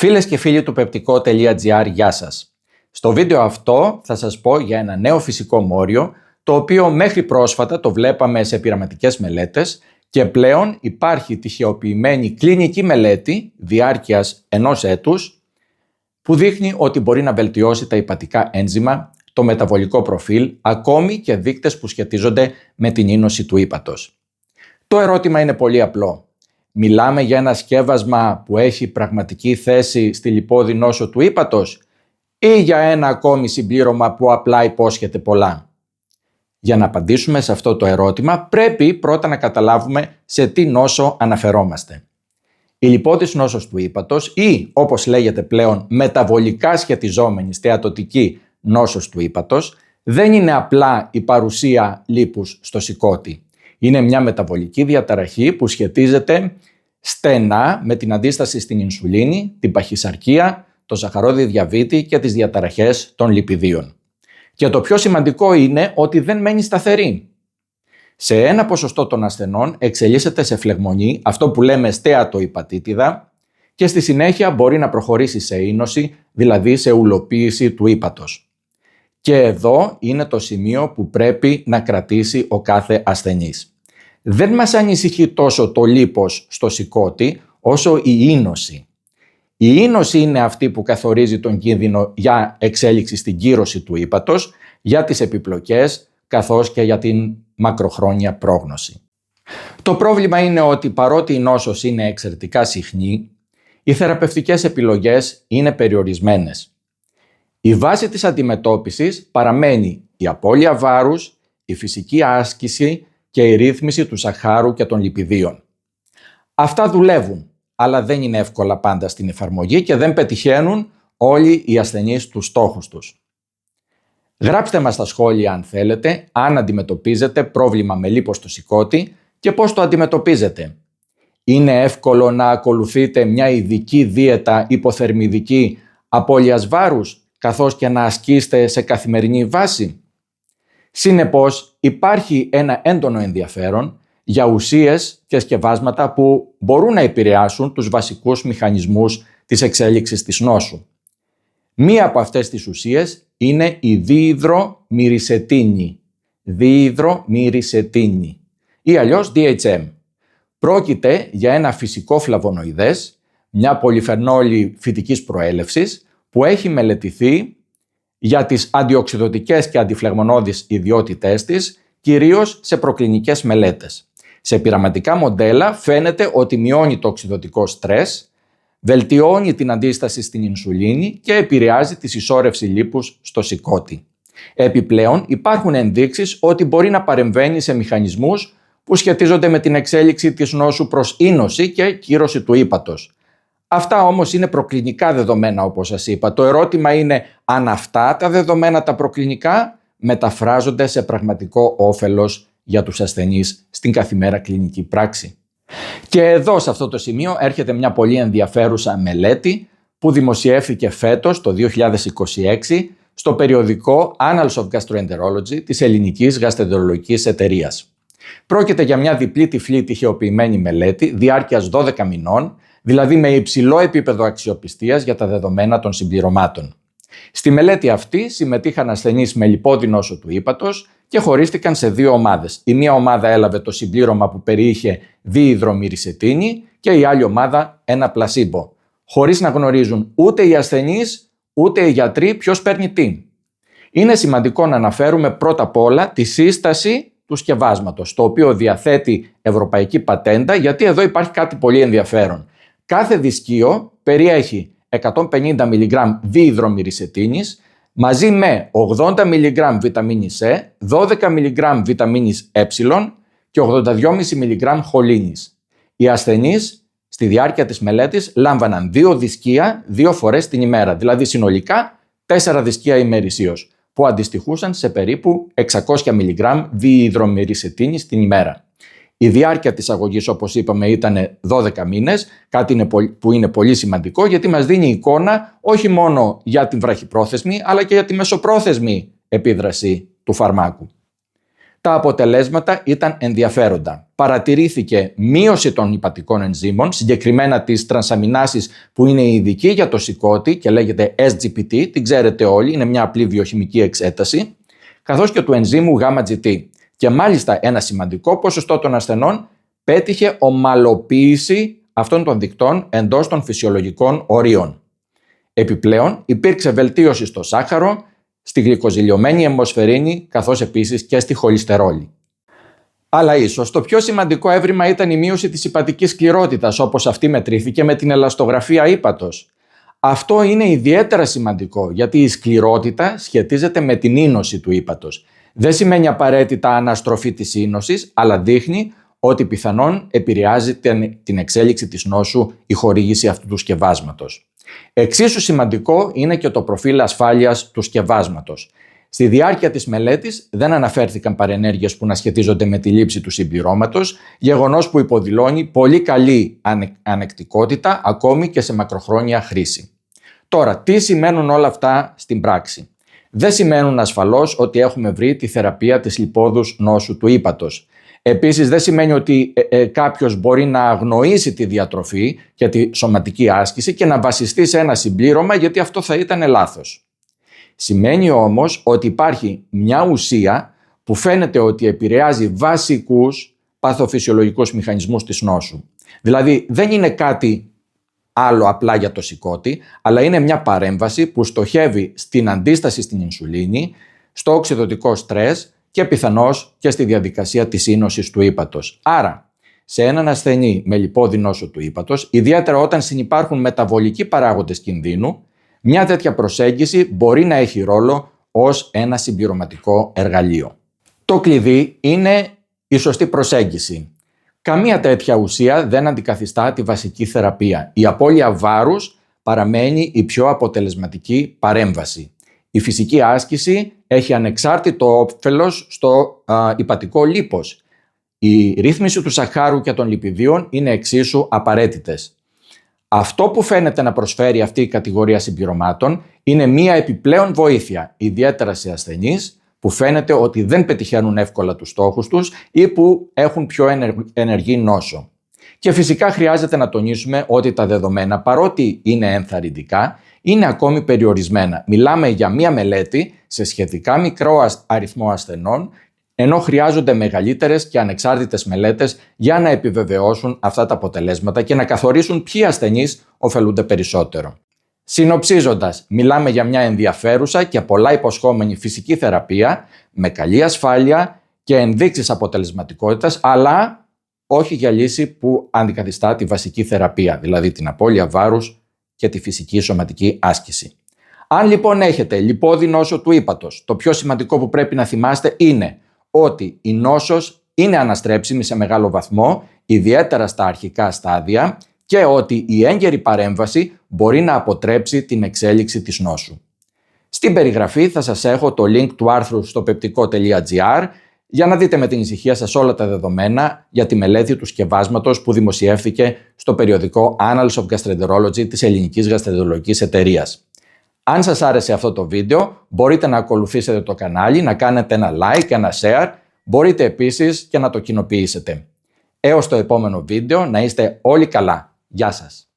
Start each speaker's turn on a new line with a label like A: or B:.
A: Φίλες και φίλοι του peptico.gr, γεια σας. Στο βίντεο αυτό θα σας πω για ένα νέο φυσικό μόριο, το οποίο μέχρι πρόσφατα το βλέπαμε σε πειραματικές μελέτες και πλέον υπάρχει τυχεοποιημένη κλινική μελέτη διάρκειας 1 έτους που δείχνει ότι μπορεί να βελτιώσει τα ηπατικά ένζημα, το μεταβολικό προφίλ, ακόμη και δείκτες που σχετίζονται με την είνωση του ύπατος. Το ερώτημα είναι πολύ απλό. Μιλάμε για ένα σκεύασμα που έχει πραγματική θέση στη λιπώδη νόσο του ύπατος ή για ένα ακόμη συμπλήρωμα που απλά υπόσχεται πολλά? Για να απαντήσουμε σε αυτό το ερώτημα πρέπει πρώτα να καταλάβουμε σε τι νόσο αναφερόμαστε. Η λιπώδης νόσος του ύπατος ή, όπως λέγεται πλέον, μεταβολικά σχετιζόμενη στεατωτική νόσος του ύπατος δεν είναι απλά η παρουσία λίπους στο σηκώτη. Είναι μια μεταβολική διαταραχή που σχετίζεται στενά με την αντίσταση στην ινσουλίνη, την παχυσαρκία, το ζαχαρόδι διαβήτη και τις διαταραχές των λιπιδίων. Και το πιο σημαντικό είναι ότι δεν μένει σταθερή. Σε ένα ποσοστό των ασθενών εξελίσσεται σε φλεγμονή, αυτό που λέμε στεατοϊπατίτιδα, και στη συνέχεια μπορεί να προχωρήσει σε είνωση, δηλαδή σε ουλοποίηση του ύπατος. Και εδώ είναι το σημείο που πρέπει να κρατήσει ο κάθε ασθενής. Δεν μας ανησυχεί τόσο το λίπος στο σηκώτη, όσο η είνωση. Η είνωση είναι αυτή που καθορίζει τον κίνδυνο για εξέλιξη στην κύρωση του ύπατος, για τις επιπλοκές, καθώς και για την μακροχρόνια πρόγνωση. Το πρόβλημα είναι ότι παρότι η νόσος είναι εξαιρετικά συχνή, οι θεραπευτικές επιλογές είναι περιορισμένες. Η βάση της αντιμετώπισης παραμένει η απώλεια βάρους, η φυσική άσκηση και η ρύθμιση του ζαχάρου και των λιπιδίων. Αυτά δουλεύουν, αλλά δεν είναι εύκολα πάντα στην εφαρμογή και δεν πετυχαίνουν όλοι οι ασθενείς τους στόχους τους. Γράψτε μας στα σχόλια αν θέλετε, αν αντιμετωπίζετε πρόβλημα με λίπος στο σηκώτη και πώς το αντιμετωπίζετε. Είναι εύκολο να ακολουθείτε μια ειδική δίαιτα υποθερμιδική απώλειας βάρους, καθώς και να ασκήσετε σε καθημερινή βάση? Συνεπώς, υπάρχει ένα έντονο ενδιαφέρον για ουσίες και σκευάσματα που μπορούν να επηρεάσουν τους βασικούς μηχανισμούς της εξέλιξης της νόσου. Μία από αυτές τις ουσίες είναι η διϊδρομυρισετίνη. Διϊδρομυρισετίνη ή αλλιώς DHM. Πρόκειται για ένα φυσικό φλαβονοειδές, μια πολυφενόλη φυτικής προέλευσης, που έχει μελετηθεί για τις αντιοξυδωτικές και αντιφλεγμονώδεις ιδιότητές της, κυρίως σε προκλινικές μελέτες. Σε πειραματικά μοντέλα φαίνεται ότι μειώνει το οξυδωτικό στρες, βελτιώνει την αντίσταση στην ινσουλίνη και επηρεάζει τη συσσόρευση λίπους στο σηκώτη. Επιπλέον υπάρχουν ενδείξεις ότι μπορεί να παρεμβαίνει σε μηχανισμούς που σχετίζονται με την εξέλιξη της νόσου προς είνωση και κύρωση του ύπατος. Αυτά όμως είναι προκλινικά δεδομένα, όπως σας είπα. Το ερώτημα είναι αν αυτά τα δεδομένα τα προκλινικά μεταφράζονται σε πραγματικό όφελος για τους ασθενείς στην καθημερινή κλινική πράξη. Και εδώ σε αυτό το σημείο έρχεται μια πολύ ενδιαφέρουσα μελέτη που δημοσιεύθηκε φέτος το 2026 στο περιοδικό Annals of Gastroenterology της Ελληνικής Γαστρεντερολογικής Εταιρείας. Πρόκειται για μια διπλή τυφλή τυχεοποιημένη μελέτη διάρκειας 12 μηνών, δηλαδή με υψηλό επίπεδο αξιοπιστίας για τα δεδομένα των συμπληρωμάτων. Στη μελέτη αυτή συμμετείχαν ασθενείς με λιπώδη νόσο του ύπατος και χωρίστηκαν σε δύο ομάδες. Η μία ομάδα έλαβε το συμπλήρωμα που περιείχε διϊδρομυρισετίνη και η άλλη ομάδα ένα πλασίμπο, χωρίς να γνωρίζουν ούτε οι ασθενείς ούτε οι γιατροί ποιος παίρνει τι. Είναι σημαντικό να αναφέρουμε πρώτα απ' όλα τη σύσταση του σκευάσματος, το οποίο διαθέτει ευρωπαϊκή πατέντα, γιατί εδώ υπάρχει κάτι πολύ ενδιαφέρον. Κάθε δυσκείο περιέχει 150 mg διϊδρομυρισετίνης μαζί με 80 mg βιταμίνης E, 12 mg βιταμίνης Ε και 82,5 mg χολίνης. Οι ασθενείς στη διάρκεια της μελέτης λάμβαναν 2 δισκεία 2 φορές την ημέρα, δηλαδή συνολικά 4 δισκεία ημερησίως, που αντιστοιχούσαν σε περίπου 600 mg διϊδρομυρισετίνης την ημέρα. Η διάρκεια της αγωγής, όπως είπαμε, ήταν 12 μήνες, κάτι που είναι πολύ σημαντικό γιατί μας δίνει εικόνα όχι μόνο για την βραχυπρόθεσμη αλλά και για τη μεσοπρόθεσμη επίδραση του φαρμάκου. Τα αποτελέσματα ήταν ενδιαφέροντα. Παρατηρήθηκε μείωση των ηπατικών ενζύμων, συγκεκριμένα της τρανσαμινάσης που είναι ειδική για το σηκώτη και λέγεται SGPT, την ξέρετε όλοι, είναι μια απλή βιοχημική εξέταση, καθώς και του ενζύμου γάμα-GT. Και μάλιστα ένα σημαντικό ποσοστό των ασθενών πέτυχε ομαλοποίηση αυτών των δικτών εντός των φυσιολογικών ορίων. Επιπλέον υπήρξε βελτίωση στο σάχαρο, στη γλυκοζηλιωμένη αιμοσφαιρίνη, καθώς επίσης και στη χολυστερόλη. Αλλά ίσως το πιο σημαντικό έβριμα ήταν η μείωση της ηπατικής σκληρότητας, όπως αυτή μετρήθηκε με την ελαστογραφία ύπατος. Αυτό είναι ιδιαίτερα σημαντικό, γιατί η σκληρότητα σχετίζεται με την είνωση του ύπατος. Δεν σημαίνει απαραίτητα αναστροφή της είνωσης, αλλά δείχνει ότι πιθανόν επηρεάζει την εξέλιξη της νόσου η χορήγηση αυτού του σκευάσματος. Εξίσου σημαντικό είναι και το προφίλ ασφάλειας του σκευάσματος. Στη διάρκεια της μελέτης δεν αναφέρθηκαν παρενέργειες που να σχετίζονται με τη λήψη του συμπληρώματος, γεγονός που υποδηλώνει πολύ καλή ανεκτικότητα ακόμη και σε μακροχρόνια χρήση. Τώρα, τι σημαίνουν όλα αυτά στην πράξη? Δεν σημαίνουν ασφαλώς ότι έχουμε βρει τη θεραπεία της λιπόδους νόσου του ύπατος. Επίσης δεν σημαίνει ότι κάποιος μπορεί να αγνοήσει τη διατροφή και τη σωματική άσκηση και να βασιστεί σε ένα συμπλήρωμα, γιατί αυτό θα ήταν λάθος. Σημαίνει όμως ότι υπάρχει μια ουσία που φαίνεται ότι επηρεάζει βασικούς παθοφυσιολογικούς μηχανισμούς της νόσου. Δηλαδή δεν είναι κάτι άλλο απλά για το σηκώτη, αλλά είναι μια παρέμβαση που στοχεύει στην αντίσταση στην ινσουλίνη, στο οξυδωτικό στρες και πιθανώς και στη διαδικασία της είνωσης του ύπατος. Άρα, σε έναν ασθενή με λιπόδη νόσο του ύπατος, ιδιαίτερα όταν συνυπάρχουν μεταβολικοί παράγοντες κινδύνου, μια τέτοια προσέγγιση μπορεί να έχει ρόλο ως ένα συμπληρωματικό εργαλείο. Το κλειδί είναι η σωστή προσέγγιση. Καμία τέτοια ουσία δεν αντικαθιστά τη βασική θεραπεία. Η απώλεια βάρους παραμένει η πιο αποτελεσματική παρέμβαση. Η φυσική άσκηση έχει ανεξάρτητο όφελος στο ηπατικό λίπος. Η ρύθμιση του σαχάρου και των λιπιδίων είναι εξίσου απαραίτητες. Αυτό που φαίνεται να προσφέρει αυτή η κατηγορία συμπληρωμάτων είναι μία επιπλέον βοήθεια, ιδιαίτερα σε ασθενείς που φαίνεται ότι δεν πετυχαίνουν εύκολα τους στόχους τους ή που έχουν πιο ενεργή νόσο. Και φυσικά χρειάζεται να τονίσουμε ότι τα δεδομένα, παρότι είναι ενθαρρυντικά, είναι ακόμη περιορισμένα. Μιλάμε για μία μελέτη σε σχετικά μικρό αριθμό ασθενών, ενώ χρειάζονται μεγαλύτερες και ανεξάρτητες μελέτες για να επιβεβαιώσουν αυτά τα αποτελέσματα και να καθορίσουν ποιοι ασθενείς ωφελούνται περισσότερο. Συνοψίζοντας, μιλάμε για μια ενδιαφέρουσα και πολλά υποσχόμενη φυσική θεραπεία με καλή ασφάλεια και ενδείξεις αποτελεσματικότητας, αλλά όχι για λύση που αντικαθιστά τη βασική θεραπεία, δηλαδή την απώλεια βάρους και τη φυσική σωματική άσκηση. Αν λοιπόν έχετε λιπόδη νόσο του ύπατος, το πιο σημαντικό που πρέπει να θυμάστε είναι ότι η νόσος είναι αναστρέψιμη σε μεγάλο βαθμό, ιδιαίτερα στα αρχικά στάδια, και ότι η έγκαιρη παρέμβαση μπορεί να αποτρέψει την εξέλιξη της νόσου. Στην περιγραφή θα σας έχω το link του άρθρου στο peptico.gr για να δείτε με την ησυχία σας όλα τα δεδομένα για τη μελέτη του σκευάσματος που δημοσιεύθηκε στο περιοδικό Annals of Gastroenterology της Ελληνικής Γαστρεντερολογικής Εταιρείας. Αν σας άρεσε αυτό το βίντεο, μπορείτε να ακολουθήσετε το κανάλι, να κάνετε ένα like, ένα share, μπορείτε επίσης και να το κοινοποιήσετε. Έως το επόμενο βίντεο, να είστε όλοι καλά. Γεια σας!